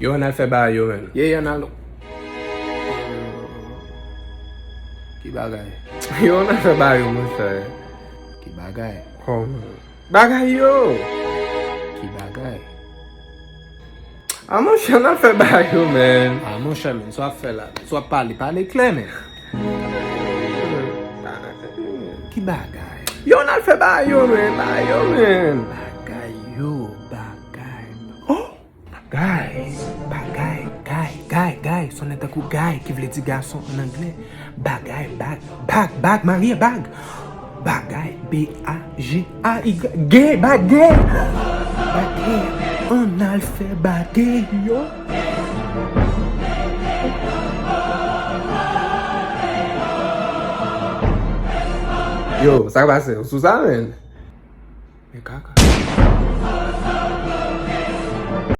Yo an al fe ba yo men. Ye yon al... Ki bagay. Yo an al fe ba yo mwen se. Ki bagay. Oh man. Bagay yo. Ki bagay. A mwen se an al fe ba yo men. A mwen se men. So a fe la. So a pale kle men. Ki bagay. Yo an al fe ba yo men. Ba yo men. Bagay yo. Bagay. Oh! Bagay. Bagay. Son etan kou gay ki vle di gason en anglais. Bagay, bag, Maria, bag. Bagay, B-A-G-A-Y. Gay, bagay. Bagay. On al fe bagay yo. Yo, sa ka pase? Sou sa men? Me kaka.